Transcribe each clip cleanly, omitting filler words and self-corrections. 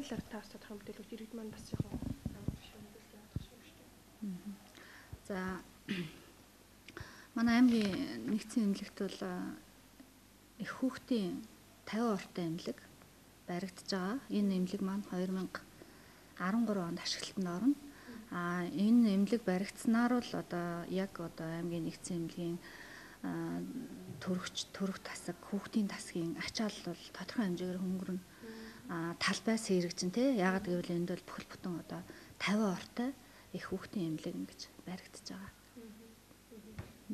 талаар та бас тодорхой мэдээлэл иргэд маань бас жоохон биш мэдээлэл явуулах шүү дээ. За манай аймгийн нэгдсэн эмнэлэгт бол их хүүхдийн 50 ортой эмнэлэг баригдаж байгаа. Энэ эмнэлэг маань 2013 онд ашиглалтанд орно. Энэ эмнэлэг баригдсанаар л одоо аймгийн нэгдсэн эмнэлгийн төрөх тасаг, хүүхдийн тасгийн ачаал бол тодорхой хэмжээгээр хөнгөрнө. Талбайс хэрэгжин тий. Яагаад гэвэл энд бол бүхэл бүтэн одоо 50 ортой их хүүхдийн эмнэлэг ингэж баригдаж байгаа.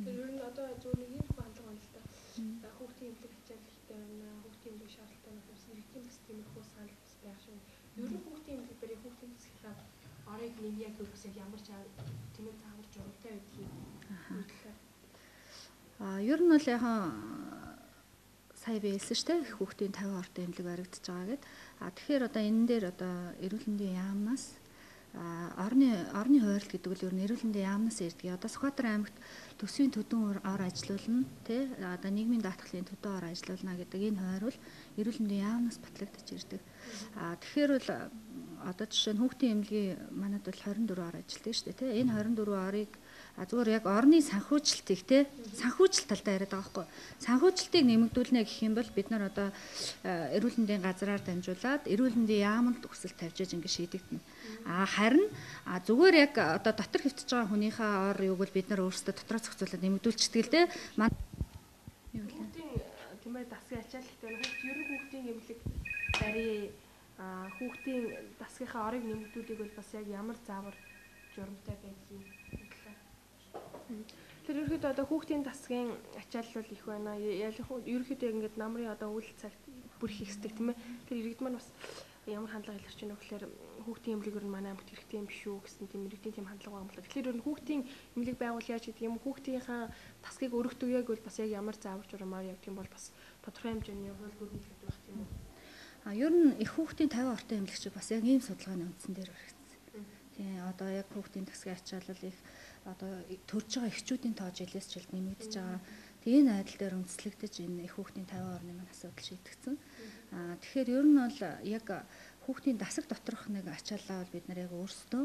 Тэр ер нь одоо зөв нэг юм хандлага байна л да. Хүүхдийн эмнэлэг ачаал ихтэй байна. Хүүхдийн эмнэлэг шаардлагатай нас иргэдийн бас тиймэрхүү санал бас байх шүү. Ер нь хүүхдийн эмнэлэг барь хүүхдийн засгийн орыг нэмье гэвэл бас ямар тэмээ заавар журамтай байдгийг хэлээ. Ер нь бол яхан сая би хэлсэн шүү дээ. Хүүхдийн 50 ортой эмнэлэг баригдаж байгаа гэд. Тэгэхээр одоо энэ дээр одоо эрүүл мэндийн яамнаас орны хууль гэдэг нь ер нь эрүүл мэндийн яамнаас ирдэг. Одоо Сүхбаатар аймагт төсвийн төдөн ор ажиллуулна тий. Одоо нийгмийн даатгалын төдөө ор ажиллуулна гэдэг энэ хууль бол эрүүл мэндийн яамнаас батлагдаж ирдэг. Тэгэхээр бол одоо жишээ нь хүүхдийн эмнэлгийн манайд бол 24 ор ажилладаг шүү дээ тий. Энэ 24 орыг зүгээр яг орны санхүүжилтийг тий санхүүжилт талдаа яриад байгаа байхгүй. Санхүүжилтийг нэмэгдүүлнэ гэх юм бол бид нар одоо эрүүл мэндийн газраар дамжуулаад эрүүл мэндийн яамд өсөлт тавьж ингэж шийдэгдэнэ. Харин зүгээр яг одоо дотор хөвтөж байгаа хүнийхээ ор юуг бол бид нар өөрсдөө дотроо зохицуулаад нэмэгдүүлчихдэг л тий. Хүүхдийн тэмээ дасгын ачааллтай ер нь хүүхдийн эмнэлэг барь хүүхдийн дасгийнхаа орыг нэмэгдүүлэх бол бас яг ямар заавар журамтай байдгийг тэр ерөөхдөө одоо хүүхдийн дасгын ачаал бол их байна. Ерөөхдөө ингээд намрын одоо үйл цагт бүр их хэсдэг тийм ээ. Тэр иргэд маань бас ямар хандлага илэрч байна вэ гэхээр хүүхдийн эмнэлэг нь манай аймагт хэрэгтэй юм биш үү гэсэн тийм иргэдийн тийм хандлага байгаа юм байна. Тэгэхээр ер нь хүүхдийн эмнэлэг байгуул яаж гэдэг юм хүүхдийнхаа дасгыг өргөдөг яг бол бас яг ямар заавар журамаар явдаг юм бол бас тодорхой хэмжээний хууль гөрөлт байх тийм үү. Ер нь их хүүхдийн 50 ортой эмнэлэгч бас яг ийм судалгааны үндсэн дээр баригдсан. Тийм одоо яг хүүхдийн дасгын ачаалал их одоо төрж байгаа эхчүүдийн тоо жилээс жилд нэмэгдэж байгаа. Тэгээ энэ айдал дээр үндэслэгдэж энэ их хүүхдийн 50 орны маань асуудал шийдэгдсэн. Тэгэхээр ер нь бол яг хүүхдийн дасаг доторх нэг ачааллаа бол бид нар яг өөрсдөө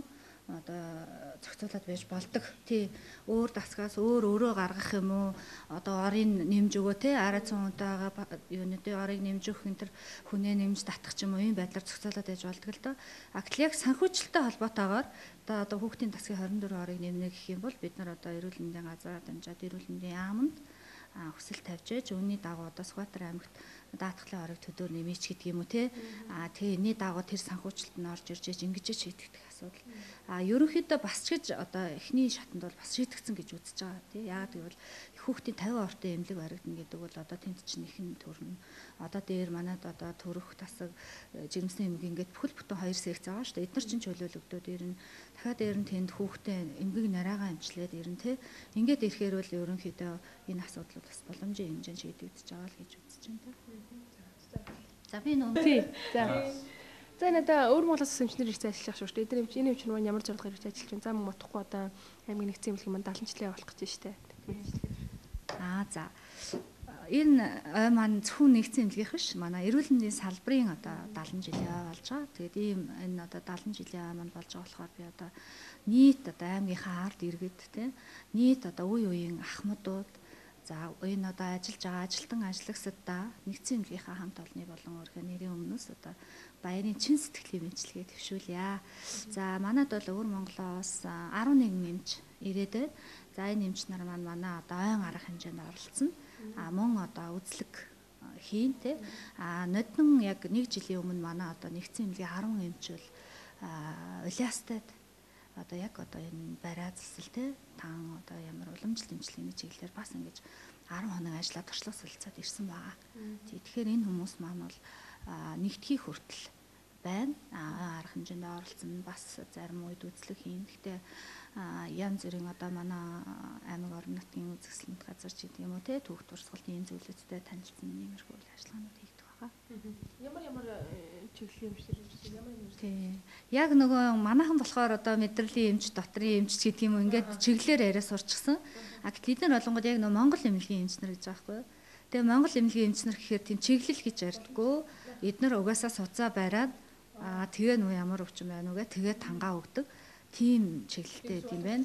одоо зохицуулаад байж болдог. Тий өөр дасгаас өөрөө гаргах юм уу? Одоо орыг нэмж өгөө те арай цуунтайгаа юунуудын орыг нэмж өгөх энэ төр хүнээ нэмж татах ч юм уу ийм байдлаар зохицуулаад байж болдог л доо. Гэтэл яг санхүүжилттэй холбоотойгоор одоо хүүхдийн дасгын 24 орыг нэмнэ гэх юм бол бид нар одоо эрүүл мэндийн газраа дамжаад эрүүл мэндийн яамд хүсэл тавьж ээж үүний дагуу одоо Сүхбаатар аймагт даатгалын орыг төдөөр нэмээч гэдэг юм уу те. Тэгээ энэний дагуу тэр санхүүжилт нь орж ирж ингэж шийдэгдэх асуудал. Ерөнхийдөө бас ч гэж одоо эхний шатанд бол бас шийдэгдсэн гэж үзэж байгаа тий. Яагаад гэвэл их хүүхдийн 50 ортой эмнэлэг баригдана гэдэг бол одоо тэнд чинь ихэн төрнө. Одоо дээр манайд одоо төрөх тасаг жирэмсэн эмгэг ингээд бүхэл бүтэн 2 секц байгаа шүү дээ. Эдгээр чинь чөлөөлөгдөд ирнэ. Дахиад дээр нь тэнд хүүхдээ эмгэг нараагаа амжилаад ирнэ тий. Ингээд ирэхээр бол ерөнхийдөө энэ асуудал бас боломжийн хэмжээнд шийдэгдэж байгаа л гэж үзэж байна тий. За би нөө тий. За надаа өөр Монголоос эмчнэр ирж ажиллах шүү дээ. Энэ эмчнэр маань ямар зорилгоор ирж ажиллаж байна? За мөн утахгүй одоо аймгийн нэгдсэн эмнэлэг маань 70 жилийн явуулах гэж байна штэ. За. Энэ ой маань зөвхөн нэгдсэн эмнэлгийнх биш. Манай эрүүл мэндийн салбарын одоо 70 жилийн ой болж байгаа. Тэгээд ийм энэ одоо 70 жилийн ой маань болж байгаа болохоор би одоо нийт одоо аймгийнхаа ард иргэд тий нийт одоо үе үеийн ахмадууд за энэ одоо ажиллаж байгаа ажилтан ажлагчдаа нэгдсэн эмнэлгийнхаа хамт олонны болон өөрийнхөө нэрийн өмнөөс одоо баярын чин сэтгэлийн мэдлэгээ төвшүүлье. За манайд бол өвөр Монголоос 11 нэмж ирээд за энэ нэмч нар манай одоо ойн арга хэмжээнд оролцсон. Мөн одоо үзлэг хийн те. Нодон яг 1 жилийн өмнө манай одоо нэгдсэн эмнэлгийн 10 эмчил улиастад одоо яг одоо энэ бариа засал те таан одоо ямар уламжлалт эмчилгээний чиглэлээр бас ингэж 10 хоног ажиллаад туршлага солилцоод ирсэн байгаа. Тэгэхээр энэ хүмүүс маань бол нэгдхийг хүртэл байна. Арга хэмжээнд оролцсон бас зарим үед үзлэг хийн. Гэхдээ янз бүрийн одоо манай аймаг орон нутгийн үзэсгэлэнт газар ч гэдэг юм уу те түүх туршлагын зөвлөлттэй танилцсан нэмэрхүү үйл ажиллагаанууд хийгдэх байгаа. Ямар чиглэлийн эмчилгээ ямар тий. Яг нөгөө манайхан болохоор одоо мэдрэлийн эмч, дотрийн эмч гэдэг юм уу ингээд чиглэлээр яриа сурчсан. Гэтэл эдгээр олонгод яг нөгөө Монгол эмнэлгийн эмчнэр гэж байгаа байхгүй юу? Тэгээ Монгол эмнэлгийн эмчнэр гэхээр тийм чиглэл гэж ярьдаггүй. Эдгээр угаасаа суцаа бариад Тэгээ нөө ямар өвчин байна уу гэ тэгээ тангаа өгдөг. Тийм чиглэлтэй юм байна.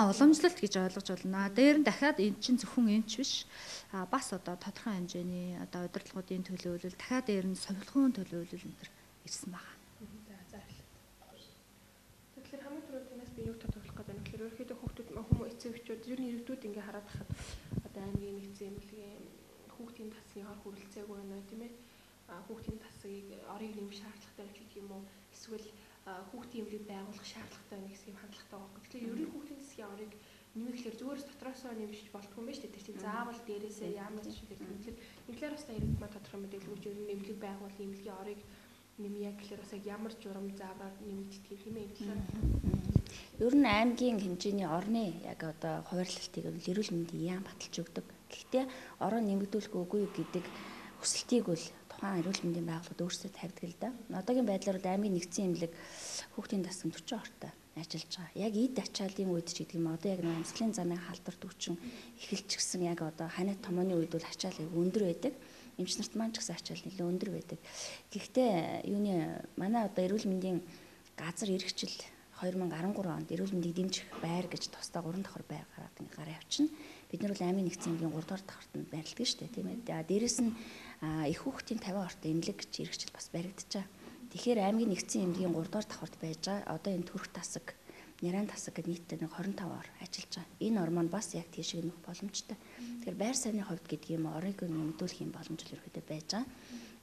Уламжлалт гэж ойлгож байна. Дээр нь дахиад эн чинь зөвхөн энэч биш. Бас одоо тодорхой хэмжээний одоо удирдлагуудын төлөөлөл, дахиад дээр нь совилгын төлөөлөл энэ төр ирсэн байгаа. Тэгэхээр хамгийн түрүү тиймээс би юу тодорхойлох гэдэг нь тэгэхээр ерөөхдөө хүүхдүүд хүмүүс эцэгчүүд ер нь иргэдүүд ингээ хараад тахад одоо аймгийн нэгдсэн эмнэлгийн хүүхдийн тасгийн хор хүрэлцээгүй байна тийм ээ. Хүүхдийн тасгийг орыг нэмэх шаардлагатай байх гэх юм уу? Эсвэл хүүхдийн эмнэлэг байгуулах шаардлагатай байна гэсэн юм хандлагатай байгаа. Тэгэхээр ер нь хүүхдийн засгийн орыг нэмэхлээр зүгээрс дотроосоо нэмж болтгүй юм байна шүү дээ. Тэр чинь заавал дээрээсээ ямар ч шиг хэлбэл энэ талаар бас иргэд маань тодорхой мэдээлэл өгч ер нь эмнэлэг байгуул, эмнэлгийн орыг нэмье гэхэлэр бас яг ямар журам заавраар нэмэгддэг юм ээ энэ талаар. Ер нь аймгийн хэмжээний орны яг одоо хуваарлалтыг эрүүл мэндийн яам баталж өгдөг. Гэхдээ орон нэмэгдүүлэх үгүй гэдэг хүсэлтийг бол тухайн эрүүл мэндийн байгууллагууд өөрсдөө тавьдаг л да. Одоогийн байдлаар бол аймгийн нэгдсэн эмнэлэг хүүхдийн тасгын 40 ортой ажиллаж байгаа. Яг эд ачааллын үед ч гэдэг юм одоо яг амьсгалын замын халдвар төвчин эхэлж гисэн яг одоо ханиад томооны үед бол ачаал өндөр байдаг. Эмч нарт маань ч гэсэн ачаал нэлээд өндөр байдаг. Гэхдээ манай одоо эрүүл мэндийн газар иргэжил 2013 онд эрүүл мэндийг дэмжих байр гэж тусдаа 3 давхар байр гараа явчихна. Бид нар бол аймгийн нэгдсэн эмнэлгийн 3 дугаар давхарт нь байрладаг шүү дээ, тийм ээ. Дээрээс нь их хүүхдийн 50 ортой эмнэлэг гэж иргэжил бас баригдчихаа. Тэгэхээр аймгийн нэгдсэн эмнэлгийн 3 дугаар давхарт байж байгаа. Одоо энэ төрх тасаг, нярайн тасаг гэдэг нийтдээ 25 ор ажиллаж байгаа. Энэ ор маань бас яг тийшээ нөх боломжтой. Тэгэхээр байр савны хувьд гэдэг юм орыг нэмэгдүүлэх юм боломж л ерөөдөө байж байгаа.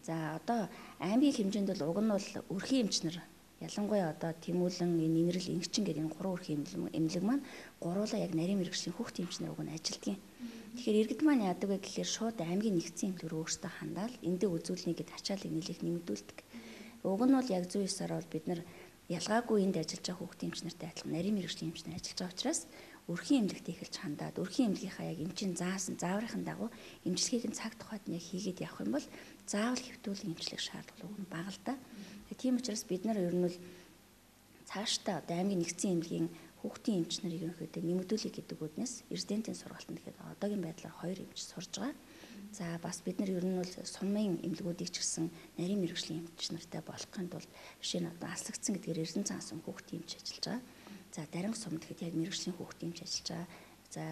За одоо аймгийн хэмжээнд бол уг нь бол өрхийн эмч нар ялангуяа одоо Тэмүүлэн, Нинрэл, Ингчин гэдэг энэ 3 өрхийн эмнэлэг маань гуруулаа яг нарийн мэргэжлийн хүүхдийн эмч нар уг нь ажилдгийн. Тэгэхээр иргэд маань яадаг вэ гэхээр шууд аймгийн нэгдсэн эмнэлэг рүү өөрсдөө хандаал эндээ үзүүлнэ гэдэг ачааллыг нэлээх нэмэгдүүлдэг. Уг нь бол яг 109-аар бол бид нар ялгаагүй энд ажиллаж байгаа хүүхдийн эмч нартай адилхан нарийн мэргэжлийн эмч нар ажиллаж байгаа учраас өрхийн эмнэлэгт эхэлж хандаад өрхийн эмнэлгийнхаа яг эмчийн заасан зааврын дагуу эмчилгээг нь цаг тухайд нь яг хийгээд явах юм бол заавал хэвтүүлэн эмчлэх шаардлага нь бага л да. Тийм учраас бид нар ер нь бол цаашдаа одоо аймгийн нэгдсэн эмнэлгийн хүүхдийн эмч нарыг ерөнхийдөө нэмэгдүүлэх гэдэг үднээс резидентийн сургалтанд ихэд одоогийн байдлаар 2 эмч сурж байгаа. За бас бид нар ер нь бол сумын эмнэлгүүдийг ч гэсэн нарийн мэргэжлийн эмч нартай болохын тулд жишээ нь одоо Аслагдсан гэдгээр Эрдэнэ цагаан сум хүүхдийн эмч ажиллаж байгаа. За Дарин сум гэхэд яг мэргэжлийн хүүхдийн эмч ажиллаж байгаа. За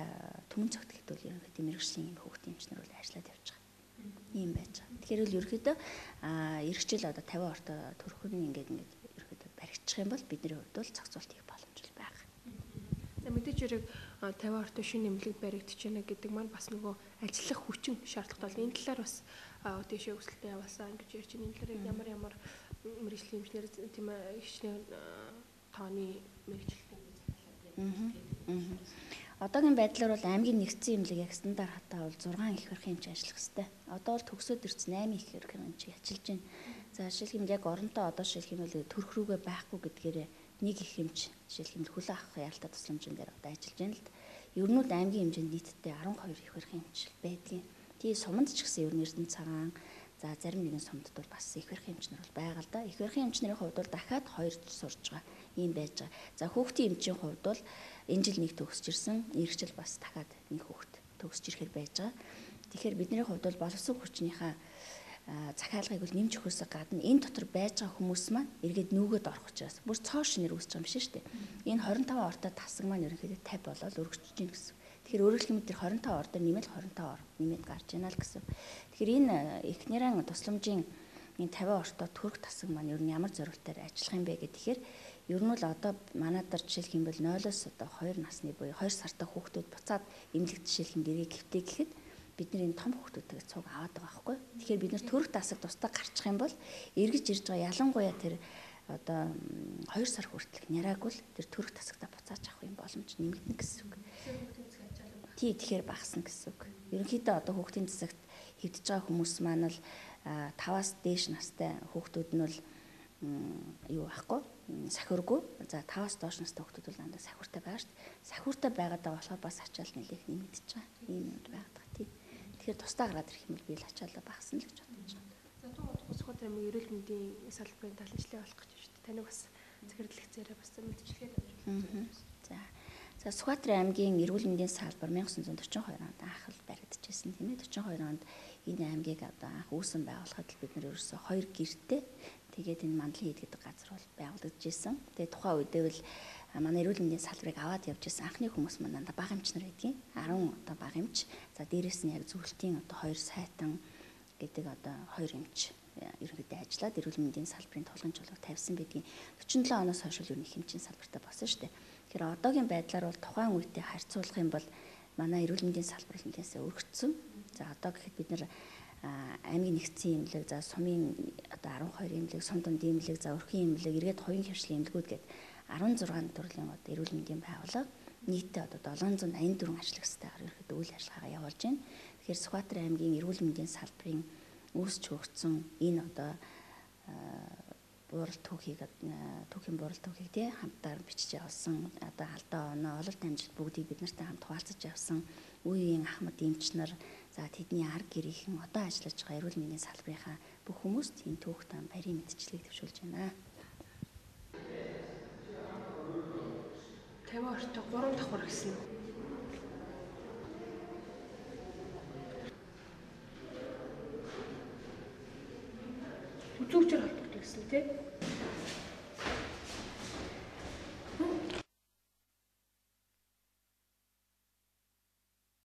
Түмэн цогт гэхэд бол ерөнхийдөө мэргэжлийн хүүхдийн эмч нар бол ажиллаад явж байгаа. Ийм байж байгаа. Тэгэхээр бол ерөнхийдөө эрхчил одоо 50 ортой төрхөн ингээд ерөнхийдөө баригдчих юм бол бидний хувьд бол зохицуулт хийх боломж байгаа. За мэдээж хэрэг 50 ортой шинэ эмнэлэг баригдчихна гэдэг маань бас нөгөө ажиллах хүчин шаардлагатай бол энэ талаар бас тийшээ өсөлтөө явуулсан гэж ярьж байна. Энэ талаар ямар мэргэжлийн эмчнэр тийм ээ хичнээн тооны мэргэжилтийн Одоогийн байдлаар бол аймгийн нэгдсэн эмнэлэг яг стандарт хатаа бол 6 их хэрхэн эмч ажиллах хэвээр. Одоо бол төгсөөд ирсэн 8 их хэрхэн эмч ажиллаж байна. За жишээлх юм яг оронтой одоо жишээлх юм бол төрх рүүгээ байхгүй гэдгээр нэг их эмч жишээлх юм хөлөө авах ялтаа тусламжийн дээр одоо ажиллаж байна л да. Ер нь бол аймгийн хэмжээнд нийтдээ 12 их хэрхэн эмч байдгийн. Тэгээ суманд ч гэсэн ер нь Эрдэнэ цагаан за зарим нэгэн сумдад бол бас их хэрхэн эмч нар бол байгаа л да. Их хэрхэн эмч нарын хувьд бол дахиад 2 сурж байгаа юм байж байгаа. За хүүхдийн эмчийн хувьд бол энэ жил нэг төгсөж ирсэн, эх жил бас дахиад нэг хүүхэд төгсөж ирэхээр байж байгаа. Тэгэхээр бидний хувьд бол боловсон хүчнийхээ захиалгыг бол нэмж өгөхөөс гадна энэ дотор байж байгаа хүмүүс маань эргээд нүгэд орох учраас бүр цоо шинээр үүсэж байгаа юм шиг шүү дээ. Энэ 25 ортой тасаг маань ерөнхийдөө 50 болоод өргөжж гин гэсэн. Тэгэхээр өөрөөр хэлбэл тэр 25 ор дээр нэмээд 25 ор нэмээд гарч ийна л гэсэн. Тэгэхээр энэ эхнэрэн тусламжийн энэ 50 ортой төрх тасаг маань ер нь ямар зорилгоор ажиллах юм бэ гэхээр ер нь л одоо манайдар жишээлх юм бол 0-оос одоо 2 насны буюу 2 сартай хүүхдүүд буцаад эмнэлэгт жишээлх юм гэрээ гэвтээ гэхэд бид нар энэ том хүүхдүүдтэйгээ цуг аваад байгаа байхгүй. Тэгэхээр бид нар төрх тасаг тусдаа гарчих юм бол эргэж ирж байгаа ялангуяа тэр одоо 2 сар хүртэлх няраагүй л тэр төрх тасагтаа буцааж авах юм боломж нэмэгдэнэ гэсэн үг. Тий тэгэхээр багасна гэсэн үг. Ерөнхийдөө одоо хүүхдийн засагт хэвдэж байгаа хүмүүс маань л 5-аас дээш настай хүүхдүүд нь бол юу ахгүй сахиургүй. За 5-аас доош настай хүүхдүүд бол дандаа сахиуртай байгаа шүү дээ. Сахиуртай байгаад байгаа болохоор бас ачаал нэлээх нэмэгдэж байгаа. Ийм юм байгаад байгаа тийм. Тэгэхээр тусдаа гараад ирэх юм бол би л ачаалаа багасна л гэж бодож байна. За тухайн Сүхбаатар аймгийн эрүүл мэндийн салбарын талынчлалыг олох гэж байна шүү дээ. Таныг бас захирлэгцээрээ бас мэдчилгээд авч байна. За Сүхбаатар аймгийн эрүүл мэндийн салбар 1942 онд анх л баригдаж ирсэн тийм ээ 42 онд энэ аймгийг одоо анх үүсэн байгуулахад бид нар ерөөсөө 2 гэртээ тэгээд энэ мандлын хийд гэдэг газар бол байгуулагдаж исэн. Тэгээд тухайн үедээ бол манай эрүүл мэндийн салбарыг аваад явж исэн анхны хүмүүс манайд бага эмч нар байдгийн 10 одоо бага эмч. За дээрэс нь яг зөвлөлтийн одоо 2 сайтан гэдэг одоо 2 эмч ерөнхийдөө ажиллаад эрүүл мэндийн салбарын тулгын жуулгыг тавьсан байдгийн 47 оноос хойш л ерөнхий хэмжээний салбартай болсон шүү дээ. Тэгэхээр одоогийн байдлаар бол тухайн үедээ харьцуулах юм бол манай эрүүл мэндийн салбар нэлээсээ өргөцсөн. За одоо гэхэд бид нар аймгийн нэгдсэн эмнэлэг, за сумын одоо 12 эмнэлэг, сум дунд эмнэлэг, за өрхийн эмнэлэг, эргээд хоёрын хвшлийн эмнэлгүүд гээд 16 төрлийн одоо эрүүл мэндийн байгууллага нийтдээ одоо 784 ажлагчтайгаар ерөөхдөө үйл ажиллагаагаа явуулж байна. Тэгэхээр Сүхбаатар аймгийн эрүүл мэндийн салбарын үүсч хөгжсөн энэ одоо буурал түүхийг түүхийн буурал түүхийг тий хамтаар бичиж явуулсан одоо алдаа оноо ололт амжилт бүгдийг бид нартай хамт хуваалцаж явсан үеийн ахмад эмч нар за тэдний арга гэрийнхэн одоо ажиллаж байгаа эрүүл мэндийн салбарынхаа бүх хүмүүст энэ түүхтэн баярын мэдчилгээг төвшүүлж байна. 52-т 3 давхар гэсэн үү? Үзүүчээр холбогдсон гэсэн тий.